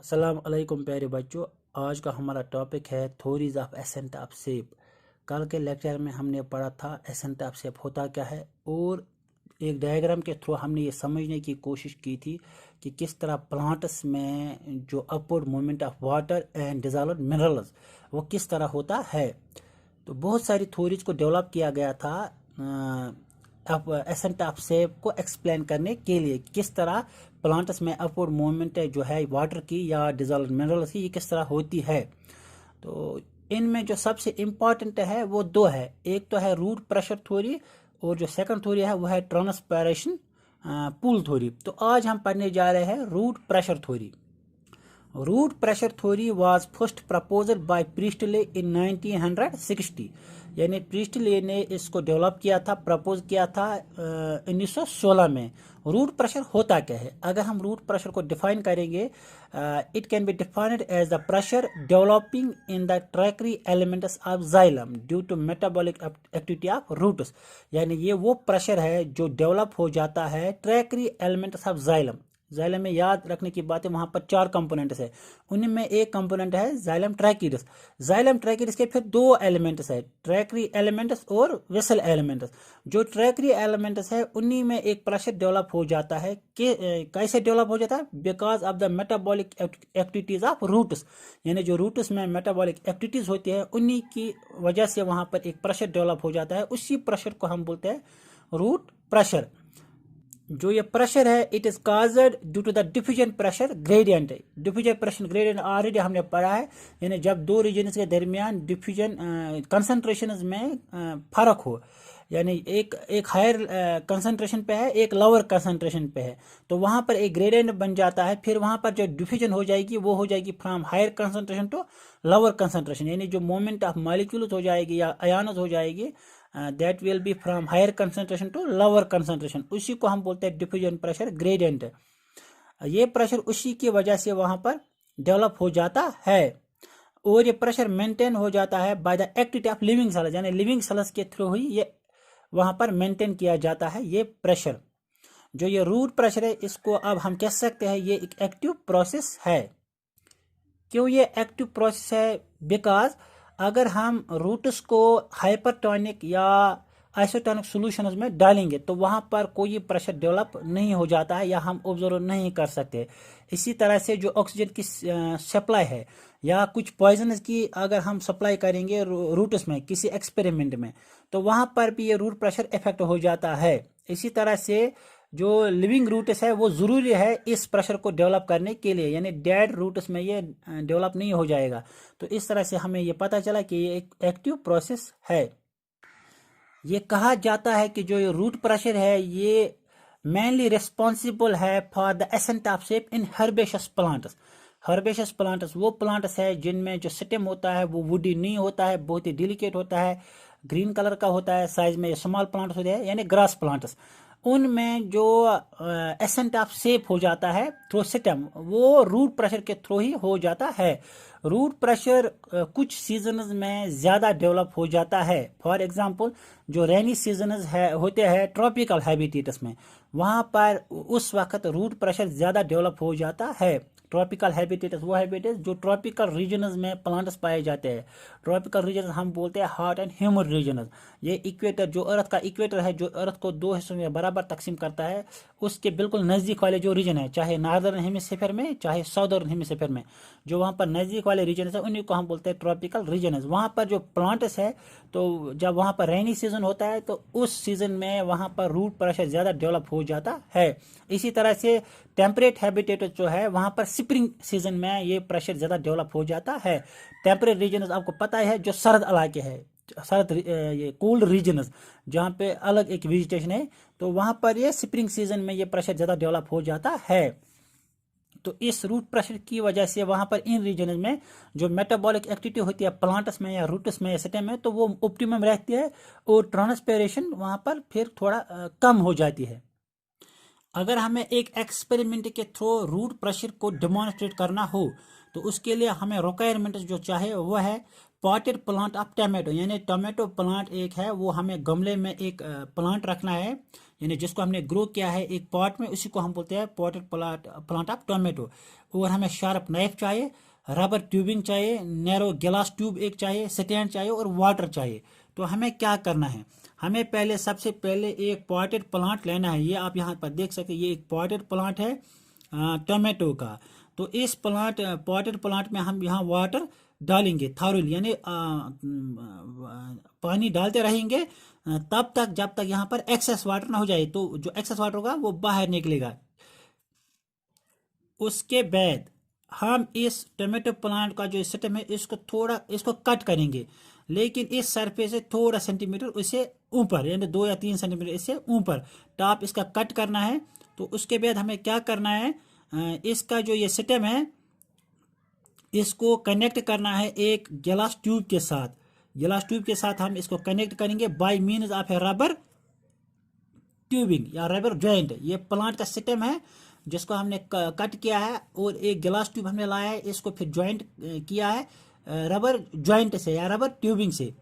अस्सलाम वालेकुम प्यारे बच्चों। आज का हमारा टॉपिक है theories of ascent of shape. कल के लेक्चर में हमने पढ़ा था एसेंट ऑफ शेप होता क्या है और एक डायग्राम के थ्रू हमने ये समझने की कोशिश की थी कि किस तरह प्लांट्स में जो upward movement of water and dissolved minerals वो किस तरह होता है। तो बहुत सारी थ्योरीज को डेवलप किया गया था एसेंट ऑफ शेप को एक्सप्लेन करने के लिए किस तरह प्लांट्स में अपवर्ड मूवमेंट जो है वाटर की या डिजॉल्व मिनरल्स की ये किस तरह होती है। तो इनमें जो सबसे इम्पॉर्टेंट है वो दो है, एक तो है रूट प्रेशर थ्योरी और जो सेकंड थ्योरी है वो है ट्रांसपायरेशन पूल थ्योरी। तो आज हम पढ़ने जा रहे हैं root pressure theory. Root pressure theory was first proposed by Priestley in 1960, यानी प्रीस्टले ने इसको डेवलप किया था, प्रपोज किया था 1916 में। रूट प्रेशर होता क्या है? अगर हम रूट प्रेशर को डिफाइन करेंगे, it can be defined as the pressure developing in the tracheary elements of xylem due to metabolic activity of roots. यानी ये वो प्रेशर है जो डेवलप हो जाता है ट्रैक्री एलिमेंट्स ऑफ जाइलम। जाइलम में याद रखने की बात है, वहां पर 4 कंपोनेंट्स है, उनमें में एक कंपोनेंट है जाइलम ट्रैकिडस। जाइलम ट्रैकिडस के फिर 2 एलिमेंट्स है, ट्रैक्री एलिमेंट्स और वेसल एलिमेंट्स। जो ट्रैक्री एलिमेंट्स है उन्हीं में एक प्रेशर डेवलप हो जाता है कि कैसे डेवलप हो जाता है? Because of the metabolic activities of roots. यानी जो रूट्स में मेटाबॉलिक एक्टिविटीज होती है उन्हीं की वजह से वहां पर एक प्रेशर डेवलप हो जाता है। उसी प्रेशर को हम बोलते हैं रूट प्रेशर। जो ये प्रेशर है it is caused due to the diffusion pressure gradient. Diffusion pressure gradient already हमने पढ़ा है, यानी जब 2 रीजन्स के दरमियान डिफ्यूजन कंसंट्रेशन में फर्क हो, यानी एक हायर कंसंट्रेशन पे है, एक लोअर कंसंट्रेशन पे है, तो वहां पर एक ग्रेडियंट बन जाता है। फिर वहां पर जो डिफ्यूजन हो जाएगी वो हो जाएगी from higher concentration to lower concentration, यानी जो मूवमेंट ऑफ मॉलिक्यूल्स हो जाएगी या आयन्स हो जाएगी that will be from higher concentration to lower concentration. उसी को हम बोलते हैं डिफ्यूजन प्रेशर ग्रेडियंट। ये प्रेशर उसी की वजह से वहां पर डेवलप हो जाता है और ये प्रेशर मेंटेन हो जाता है by the activity of living cells, यानी लिविंग सेल्स के थ्रू ही ये वहां पर मेंटेन किया जाता है ये प्रेशर। जो ये रूट प्रेशर है इसको अब हम कह सकते हैं ये एक एक्टिव प्रोसेस है। क्यों ये एक्टिव प्रोसेस है? बिकॉज अगर हम रूट्स को हाइपरटोनिक या आइसोटोनिक सॉल्यूशंस में डालेंगे तो वहां पर कोई प्रेशर डेवलप नहीं हो जाता है या हम ऑब्जर्व नहीं कर सकते। इसी तरह से जो ऑक्सीजन की सप्लाई है या कुछ पॉइजन की अगर हम सप्लाई करेंगे रूट्स में किसी एक्सपेरिमेंट में तो वहां पर भी ये रूट प्रेशर इफेक्ट हो जाता है। इसी तरह से जो लिविंग रूट्स है वो ज़रूरी है इस प्रेशर को डेवलप करने के लिए, यानी डेड रूट्स में ये डेवलप नहीं हो जाएगा। तो इस तरह से हमें ये पता चला कि ये एक एक्टिव प्रोसेस है। ये कहा जाता है कि जो ये रूट प्रेशर है ये मेनली रिस्पॉन्सिबल है for the ascent of shape in herbaceous plants. Herbaceous plants वो प्लांट्स है जिनमें जो स्टेम होता है वो वुडी नहीं होता है, बहुत ही डिलिकेट होता है, ग्रीन कलर का होता है, साइज में स्मॉल प्लांट्स होते हैं यानी ग्रास प्लांट्स। उनमें जो एसेंट ऑफ शेप हो जाता है थ्रू स्टेम वो रूट प्रेशर के थ्रू ही हो जाता है। रूट प्रेशर कुछ सीजन्स में ज़्यादा डेवलप हो जाता है। फॉर एग्जांपल जो रेनी सीजन्स है होते हैं ट्रॉपिकल हैबिटेट्स में, वहाँ पर उस वक्त रूट प्रेशर ज़्यादा डेवलप हो जाता है। ट्रॉपिकल हैबिटेट्स वो हैबिटेट्स जो ट्रॉपिकल रीजन्स में प्लांट्स पाए जाते हैं। ट्रॉपिकल रीजन हम बोलते हैं हॉट एंड ह्यूमिड रीजन्स। ये इक्वेटर जो अर्थ का इक्वेटर है जो अर्थ को 2 हिस्सों में बराबर तकसीम करता है, उसके बिल्कुल नज़दीक वाले जो रीजन है, चाहे नॉर्दर्न हेमिस्फीयर में चाहे साउदर्न हेमिस्फीयर में, जो वहाँ पर नज़दीक वाले रीजन है उन्हीं को हम बोलते हैं ट्रॉपिकल रीजन। वहाँ पर जो प्लांट्स है तो जब वहाँ पर रेनी सीजन होता है तो उस सीजन में वहाँ पर रूट प्रेशर ज़्यादा डेवलप हो जाता है। इसी तरह से टेम्परेट हैबिटेट जो है वहाँ पर स्प्रिंग सीजन में ये प्रेशर ज़्यादा डेवलप हो जाता है। टेम्परेट रीजन आपको पता है जो सर्द इलाके है, सर्द ये कोल्ड रीजन्स जहाँ पे अलग एक वेजिटेशन है, तो वहाँ पर ये स्प्रिंग सीजन में ये प्रेशर ज़्यादा डेवलप हो जाता है। तो इस रूट प्रेशर की वजह से वहाँ पर इन रीजन में जो मेटाबॉलिक एक्टिविटी होती है प्लांट्स में या रूट्स में या स्टेम में तो वो ऑप्टिमम रहती है और ट्रांसपेरेशन वहाँ पर फिर थोड़ा कम हो जाती है। अगर हमें एक एक्सपेरिमेंट के थ्रू रूट प्रेशर को डेमोन्स्ट्रेट करना हो तो उसके लिए हमें रिक्वायरमेंट जो चाहे वो है पॉटेड प्लांट ऑफ टमाटो, यानी टमाटो प्लांट एक है, वो हमें गमले में एक प्लांट रखना है यानी जिसको हमने ग्रो किया है एक पॉट में, उसी को हम बोलते हैं पॉटेड प्लांट ऑफ टोमेटो। और हमें शार्प नाइफ चाहिए, रबर ट्यूबिंग चाहिए, नैरो गिलास ट्यूब एक चाहिए, स्टैंड चाहिए और वाटर चाहिए। तो हमें क्या करना है, हमें पहले सबसे पहले एक पॉटेड प्लांट लेना है। ये आप यहाँ पर देख सकते हैं, ये एक पॉटेड प्लांट है टोमेटो का। तो इस पॉटेड प्लांट में हम यहाँ वाटर डालेंगे थारोली, यानी पानी डालते रहेंगे तब तक जब तक यहाँ पर एक्सेस वाटर ना हो जाए। तो जो एक्सेस वाटर होगा वो बाहर निकलेगा। उसके बाद हम इस टोमेटो प्लांट का जो स्टेम है इसको कट करेंगे, लेकिन इस सरफेस से थोड़ा सेंटीमीटर उससे ऊपर, यानी 2 या 3 सेंटीमीटर इससे ऊपर टॉप इसका कट करना है। तो उसके बाद हमें क्या करना है, इसका जो ये स्टेम है इसको कनेक्ट करना है एक गिलास ट्यूब के साथ। गिलास ट्यूब के साथ हम इसको कनेक्ट करेंगे bye means of A rubber tubing या रबर जॉइंट। ये प्लांट का स्टेम है जिसको हमने कट किया है और एक गिलास ट्यूब हमने लाया है, इसको फिर जॉइंट किया है रबर जॉइंट से या रबर ट्यूबिंग से।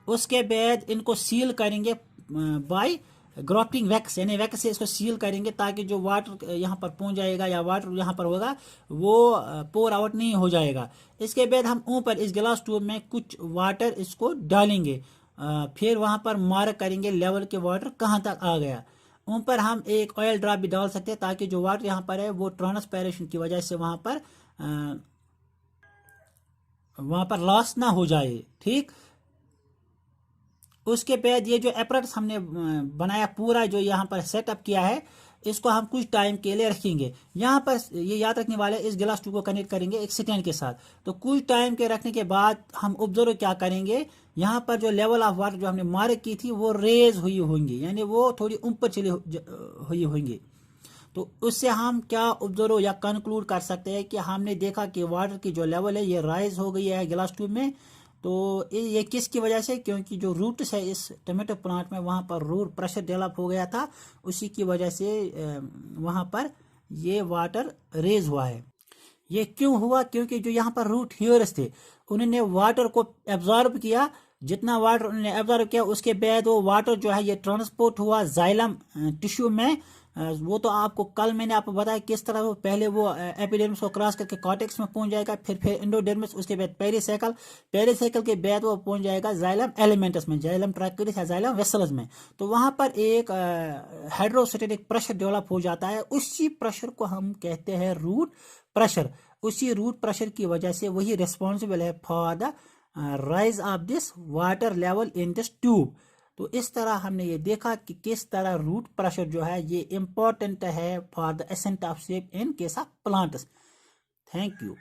उसके बाद इनको सील करेंगे बाय ग्राफ्टिंग वैक्स, यानी वैक्स से इसको सील करेंगे ताकि जो वाटर यहाँ पर पहुंच जाएगा या वाटर यहाँ पर होगा वो पोर आउट नहीं हो जाएगा। इसके बाद हम ऊपर इस गिलास ट्यूब में कुछ वाटर इसको डालेंगे, फिर वहाँ पर मार्क करेंगे लेवल के वाटर कहाँ तक आ गया। ऊपर हम एक ऑयल ड्रॉप भी डाल सकते हैं ताकि जो वाटर यहाँ पर है वो ट्रांसपैरेशन की वजह से वहाँ पर लॉस ना हो जाए। ठीक, उसके बाद ये जो एपरेटस हमने बनाया पूरा जो यहाँ पर सेटअप किया है इसको हम कुछ टाइम के लिए रखेंगे। यहाँ पर ये याद रखने वाले इस गिलास ट्यूब को कनेक्ट करेंगे एक स्टैंड के साथ। तो कुछ टाइम के रखने के बाद हम ऑब्जर्व क्या करेंगे, यहाँ पर जो लेवल ऑफ वाटर जो हमने मार्क की थी वो रेज हुई होंगी, यानी वो थोड़ी ऊपर चली हुई होंगी। तो उससे हम क्या ऑब्जर्व या कंक्लूड कर सकते हैं कि हमने देखा कि वाटर की जो लेवल है ये राइज हो गई है गिलास ट्यूब में। तो ये किसकी वजह से, क्योंकि जो रूट्स है इस टोमेटो प्लांट में वहाँ पर रूट प्रेशर डेवलप हो गया था, उसी की वजह से वहाँ पर ये वाटर रेज हुआ है। ये क्यों हुआ, क्योंकि जो यहाँ पर रूट हेयर्स थे उन्होंने वाटर को एब्जॉर्ब किया। जितना वाटर उन्होंने एब्जॉर्ब किया उसके बाद वो वाटर जो है ये ट्रांसपोर्ट हुआ जाइलम टिश्यू में। वो तो आपको कल मैंने आपको बताया किस तरह वो पहले वो एपिडर्मिस को क्रॉस करके कॉर्टेक्स में पहुंच जाएगा, फिर एंडोडर्मिस, उसके बाद पेरिसाइकिल के बाद वो पहुंच जाएगा जाइलम एलिमेंटस में, जाइलम ट्रैक्यूलिस या जाइलम वेसल्स में। तो वहां पर एक हाइड्रोस्टैटिक प्रेशर डेवलप हो जाता है, उसी प्रेशर को हम कहते हैं रूट प्रेशर। उसी रूट प्रेशर की वजह से वही रिस्पॉन्सिबल है for the rise of this water level in this tube. तो इस तरह हमने ये देखा कि किस तरह रूट प्रेशर जो है ये इंपॉर्टेंट है for the ascent of shape in case of plants. Thank you.